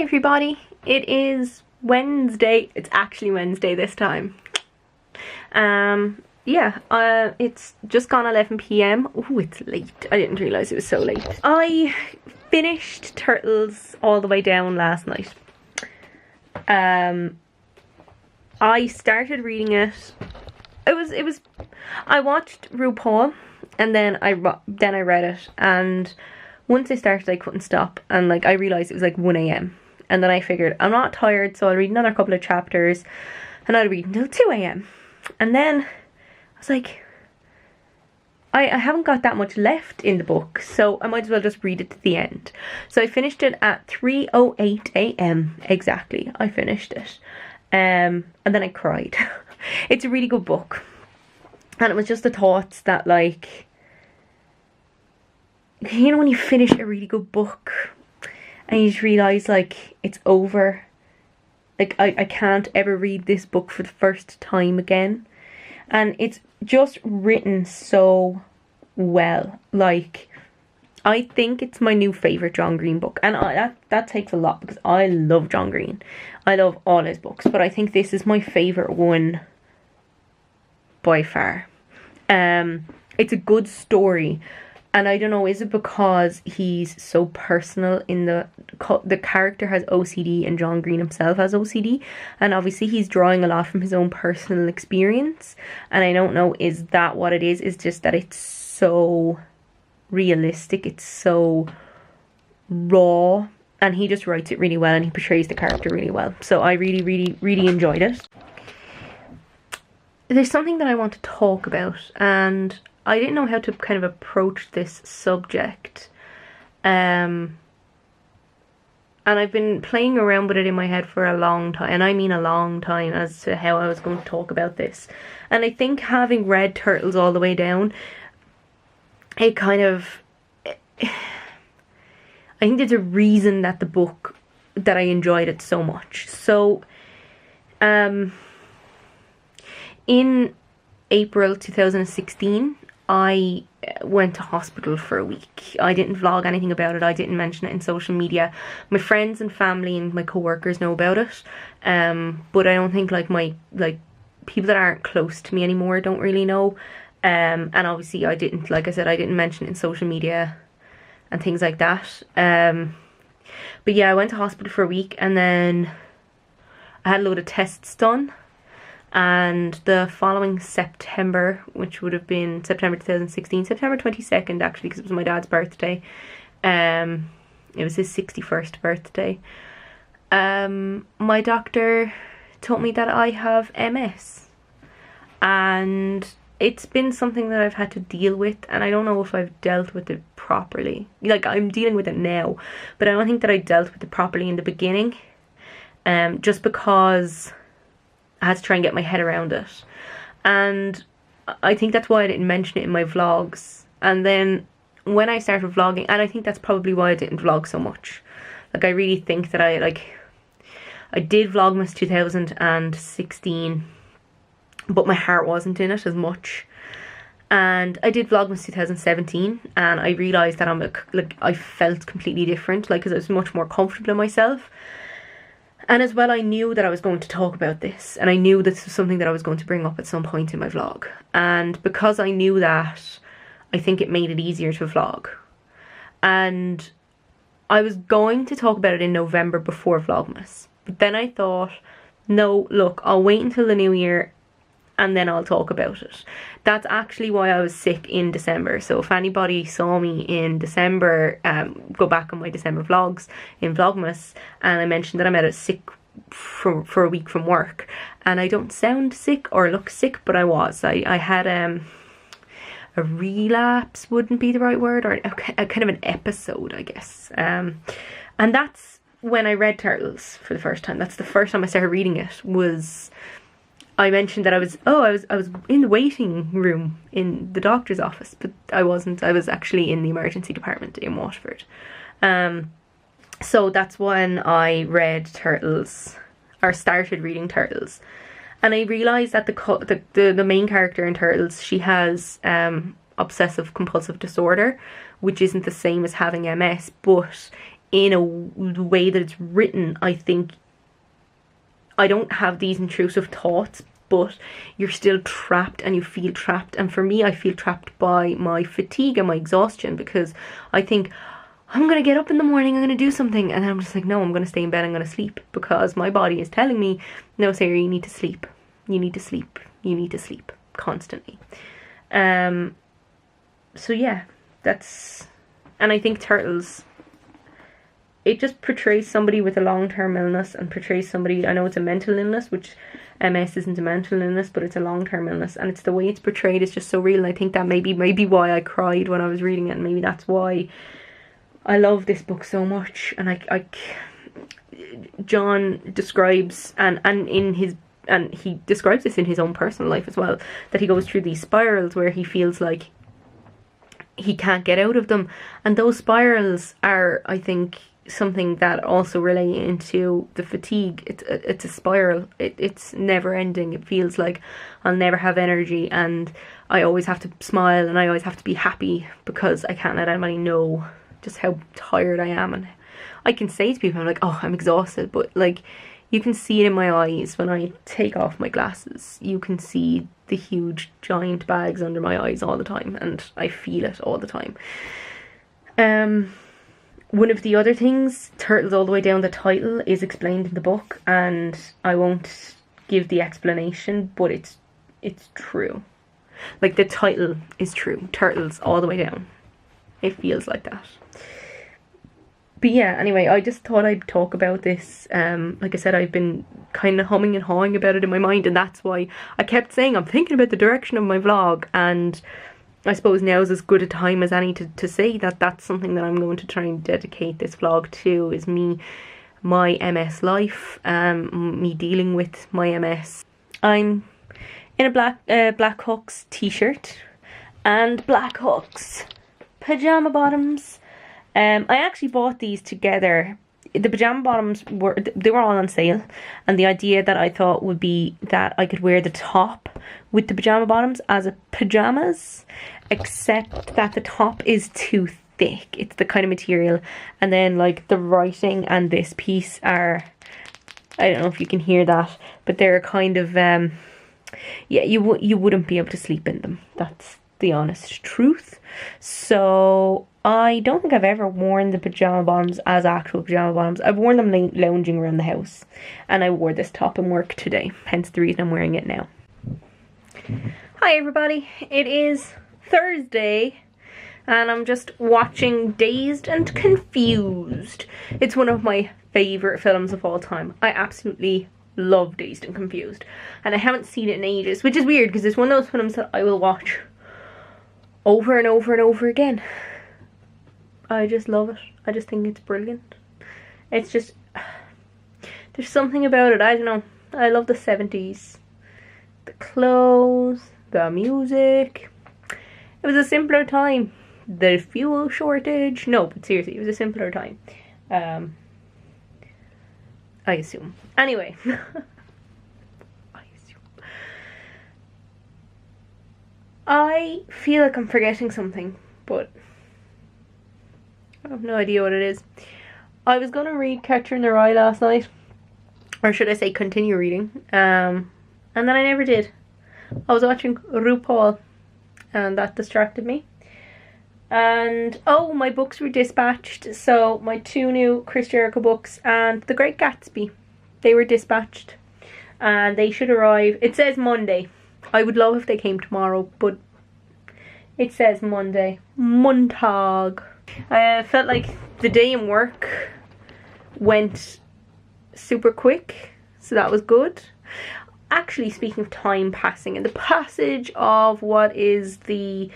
Hey everybody, it is Wednesday. It's actually Wednesday this time. It's just gone 11 p.m. Oh, it's late. I didn't realise it was so late. I finished Turtles all the way down last night. I started reading it. I watched RuPaul and then I read it, and once I started I couldn't stop, and I realised it was 1 a.m. and then I figured I'm not tired, so I'll read another couple of chapters and I'll read until 2 a.m. and then I was like, I haven't got that much left in the book, so I might as well just read it to the end. So I finished it at 3:08 a.m. exactly. I finished it. And then I cried. It's a really good book. And it was just the thoughts that, you know when you finish a really good book and you just realise it's over. I can't ever read this book for the first time again. And it's just written so well. I think it's my new favourite John Green book. And that takes a lot, because I love John Green. I love all his books. But I think this is my favourite one by far. It's a good story. And I don't know, is it because he's so personal in the character has OCD and John Green himself has OCD, and obviously he's drawing a lot from his own personal experience, and I don't know, is that what it is? It's just that it's so realistic, it's so raw, and he just writes it really well and he portrays the character really well. So I really, really, really enjoyed it. There's something that I want to talk about, and I didn't know how to kind of approach this subject. And I've been playing around with it in my head for a long time, and I mean a long time, as to how I was going to talk about this. And I think having read Turtles all the way down, it kind of, I think there's a reason that that I enjoyed it so much. So, in April 2016, I went to hospital for a week. I didn't vlog anything about it. I didn't mention it in social media. My friends and family and my co-workers know about it. But I don't think my people that aren't close to me anymore don't really know. And obviously I didn't, like I said, I didn't mention it in social media and things like that. But yeah, I went to hospital for a week, and then I had a load of tests done. And the following September, which would have been September 2016, September 22nd actually, because it was my dad's birthday, it was his 61st birthday, my doctor told me that I have MS, and it's been something that I've had to deal with, and I don't know if I've dealt with it properly. I'm dealing with it now, but I don't think that I dealt with it properly in the beginning, just because I had to try and get my head around it. And I think that's why I didn't mention it in my vlogs. And then when I started vlogging, and I think that's probably why I didn't vlog so much. I really think that I did Vlogmas 2016, but my heart wasn't in it as much. And I did Vlogmas 2017, and I realised that I felt completely different, because I was much more comfortable in myself. And as well, I knew that I was going to talk about this, and I knew this was something that I was going to bring up at some point in my vlog. And because I knew that, I think it made it easier to vlog. And I was going to talk about it in November before Vlogmas. But then I thought, no, look, I'll wait until the new year and then I'll talk about it. That's actually why I was sick in December. So if anybody saw me in December, go back on my December vlogs in Vlogmas, and I mentioned that I'm out sick for a week from work. And I don't sound sick or look sick, but I was. I had a relapse, wouldn't be the right word, or a kind of an episode, I guess. And that's when I read Turtles for the first time. That's the first time I started reading it. I mentioned that I was in the waiting room in the doctor's office, but I wasn't. I was actually in the emergency department in Waterford. So that's when I read Turtles, or started reading Turtles. And I realised that the main character in Turtles, she has obsessive compulsive disorder, which isn't the same as having MS, but in a way that it's written, I think I don't have these intrusive thoughts, but you're still trapped and you feel trapped. And for me, I feel trapped by my fatigue and my exhaustion, because I think I'm going to get up in the morning, I'm going to do something, and I'm just like, no, I'm going to stay in bed, I'm going to sleep, because my body is telling me, no, Sarah, you need to sleep. You need to sleep. You need to sleep constantly. So yeah, that's, and I think Turtles, it just portrays somebody with a long-term illness, and portrays somebody, I know it's a mental illness, which MS isn't a mental illness, but it's a long-term illness, and it's the way it's portrayed is just so real. And I think that maybe why I cried when I was reading it, and maybe that's why I love this book so much. And John describes, and he describes this in his own personal life as well, that he goes through these spirals where he feels like he can't get out of them, and those spirals are, I think, something that also relate into the fatigue. It's a spiral. It's never ending. It feels like I'll never have energy, and I always have to smile, and I always have to be happy, because I can't let anybody know just how tired I am. And I can say to people, I'm like, oh, I'm exhausted, but like, you can see it in my eyes when I take off my glasses. You can see the huge giant bags under my eyes all the time, and I feel it all the time. One of the other things, Turtles All the Way Down, the title is explained in the book, and I won't give the explanation, but it's true. Like, the title is true. Turtles All the Way Down. It feels like that. But yeah, anyway, I just thought I'd talk about this. Like I said, I've been kind of humming and hawing about it in my mind, and that's why I kept saying I'm thinking about the direction of my vlog, and I suppose now is as good a time as any to say that that's something that I'm going to try and dedicate this vlog to, is my MS life, me dealing with my MS. I'm in a Black Hawks t-shirt and Black Hawks pajama bottoms. I actually bought these together. The pajama bottoms were all on sale, and the idea that I thought would be that I could wear the top with the pajama bottoms as a pajamas, except that the top is too thick. It's the kind of material, and then like the writing and this piece are, I don't know if you can hear that, but they're kind of yeah, you wouldn't be able to sleep in them. That's the honest truth. So I don't think I've ever worn the pajama bottoms as actual pajama bottoms. I've worn them lounging around the house, and I wore this top in work today, hence the reason I'm wearing it now. Hi everybody, it is Thursday, and I'm just watching Dazed and Confused. It's one of my favourite films of all time. I absolutely love Dazed and Confused, and I haven't seen it in ages, which is weird because it's one of those films that I will watch over and over and over again. I just love it. I just think it's brilliant. It's just, there's something about it, I don't know. I love the 70s. The clothes, the music. It was a simpler time. The fuel shortage. No, but seriously, it was a simpler time. I assume. Anyway. I feel like I'm forgetting something, but I have no idea what it is. I was going to read Catcher in the Rye last night, or should I say continue reading, and then I never did. I was watching RuPaul, and that distracted me. And oh, my books were dispatched, so my 2 new Chris Jericho books and The Great Gatsby, they were dispatched, and they should arrive. It says Monday. I would love if they came tomorrow, but it says Monday. Montag. I felt like the day in work went super quick, so that was good. Actually, speaking of time passing and the passage of what is the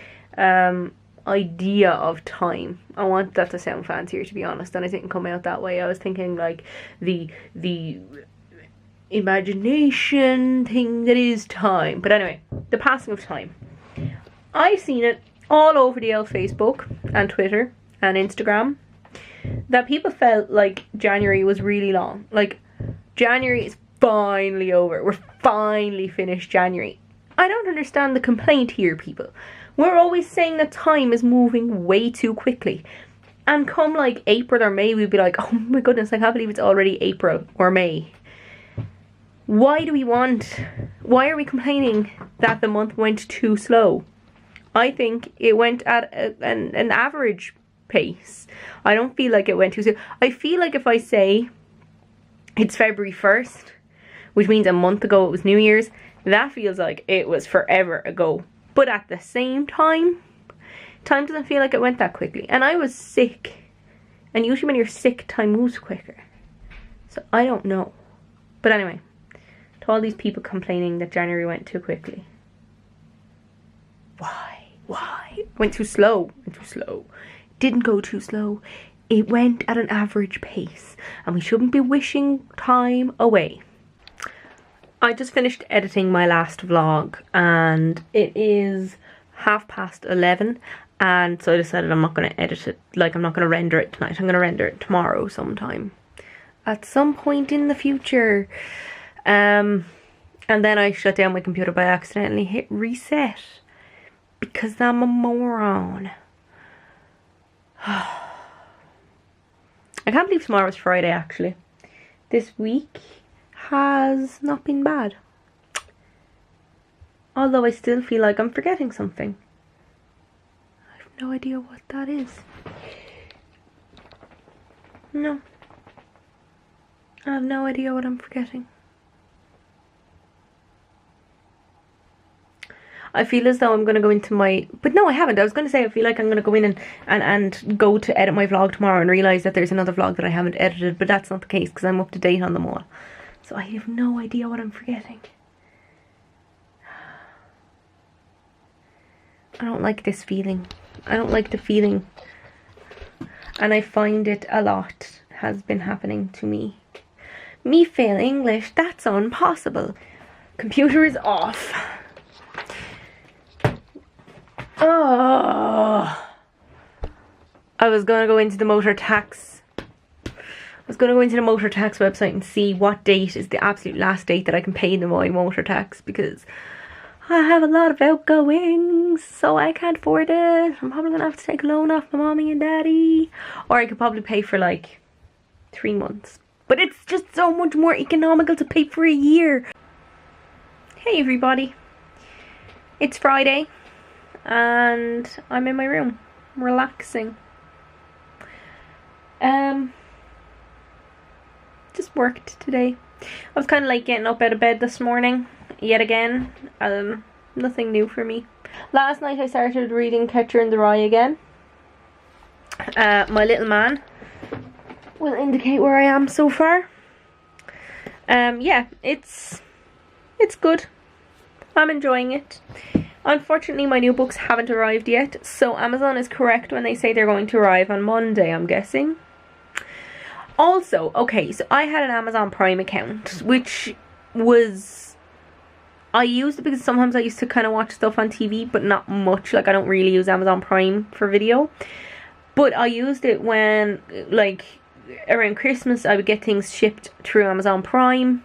idea of time, I want that to sound fancier, to be honest, and it didn't come out that way. I was thinking like the imagination thing that is time. But anyway, the passing of time. I've seen it all over the old Facebook and Twitter and Instagram that people felt like January was really long. Like, January is finally over. We're finally finished January. I don't understand the complaint here, people. We're always saying that time is moving way too quickly. And come like April or May, we'd be like, oh my goodness, I can't believe it's already April or May. Why are we complaining that the month went too slow? I think it went at an average pace. I don't feel like it went too slow. I feel like if I say it's February 1st, which means a month ago it was New Year's, that feels like it was forever ago. But at the same time, time doesn't feel like it went that quickly. And I was sick. And usually when you're sick, time moves quicker. So I don't know. But anyway, to all these people complaining that January went too quickly. Why? Went too slow. Didn't go too slow. It went at an average pace. And we shouldn't be wishing time away. I just finished editing my last vlog. And it is 11:30. And so I decided I'm not going to edit it. Like, I'm not going to render it tonight. I'm going to render it tomorrow sometime. At some point in the future. And then I shut down my computer by accidentally hit reset. Because I'm a moron. I can't believe tomorrow's Friday, actually. This week has not been bad. Although I still feel like I'm forgetting something. I have no idea what that is. No. I have no idea what I'm forgetting. I feel as though I'm going to go into my... But no, I haven't. I was going to say I feel like I'm going to go in and go to edit my vlog tomorrow and realise that there's another vlog that I haven't edited. But that's not the case because I'm up to date on them all. So I have no idea what I'm forgetting. I don't like this feeling. I don't like the feeling. And I find it a lot has been happening to me. Me fail English, that's impossible. Computer is off. Oh, I was going to go into the motor tax. Website and see what date is the absolute last date that I can pay them my motor tax, because I have a lot of outgoings, so I can't afford it. I'm probably going to have to take a loan off my mommy and daddy, or I could probably pay for like 3 months. But it's just so much more economical to pay for a year. Hey everybody, it's Friday. And I'm in my room, relaxing. Just worked today. I was kind of like getting up out of bed this morning, yet again. Nothing new for me. Last night I started reading Catcher in the Rye again. My little man will indicate where I am so far. Yeah, it's good. I'm enjoying it. Unfortunately, my new books haven't arrived yet, so Amazon is correct when they say they're going to arrive on Monday, I'm guessing. Also, okay, so I had an Amazon Prime account, which was... I used it because sometimes I used to kind of watch stuff on TV, but not much. Like, I don't really use Amazon Prime for video. But I used it when, like, around Christmas, I would get things shipped through Amazon Prime.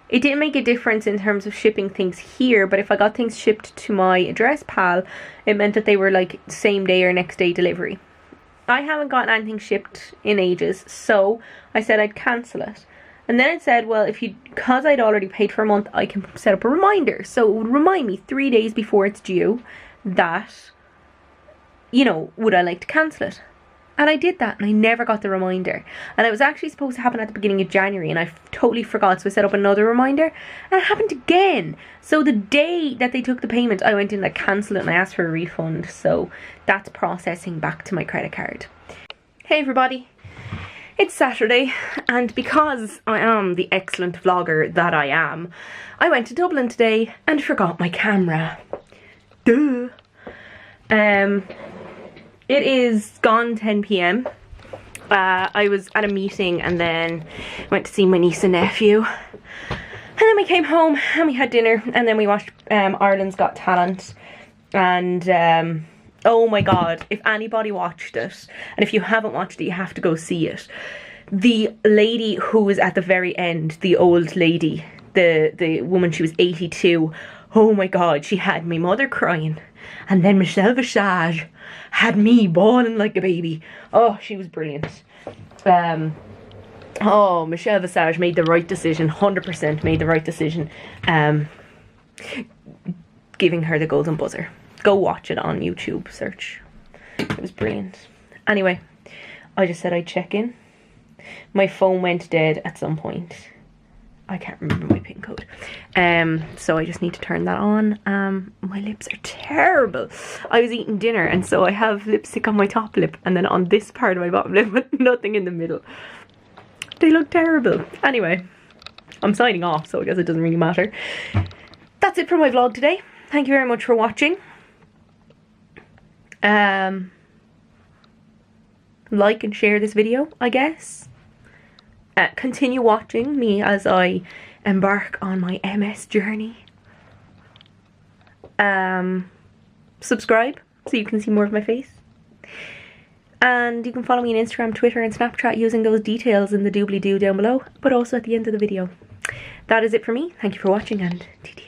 It didn't make a difference in terms of shipping things here, but if I got things shipped to my address pal, it meant that they were like same day or next day delivery. I haven't gotten anything shipped in ages, so I said I'd cancel it. And then it said, well, because I'd already paid for a month, I can set up a reminder. So it would remind me 3 days before it's due that, you know, would I like to cancel it? And I did that, and I never got the reminder. And it was actually supposed to happen at the beginning of January, and I totally forgot, so I set up another reminder, and it happened again. So the day that they took the payment, I went in and I cancelled it, and I asked for a refund. So that's processing back to my credit card. Hey everybody, it's Saturday, and because I am the excellent vlogger that I am, I went to Dublin today and forgot my camera. Duh. It is gone 10 p.m. I was at a meeting and then went to see my niece and nephew. And then we came home and we had dinner and then we watched Ireland's Got Talent. And oh my god, if anybody watched it, and if you haven't watched it, you have to go see it. The lady who was at the very end, the old lady, the woman, she was 82. Oh my god, she had my mother crying. And then Michelle Visage had me bawling like a baby. Oh, she was brilliant. Oh, Michelle Visage made the right decision. 100% made the right decision. Giving her the golden buzzer. Go watch it on YouTube. Search. It was brilliant. Anyway, I just said I'd check in. My phone went dead at some point. I can't remember my PIN code. So I just need to turn that on. My lips are terrible. I was eating dinner and so I have lipstick on my top lip and then on this part of my bottom lip with nothing in the middle. They look terrible. Anyway, I'm signing off, so I guess it doesn't really matter. That's it for my vlog today. Thank you very much for watching. Like and share this video, I guess. Continue watching me as I embark on my MS journey. Subscribe so you can see more of my face. And you can follow me on Instagram, Twitter and Snapchat using those details in the doobly-doo down below, but also at the end of the video. That is it for me. Thank you for watching and TT.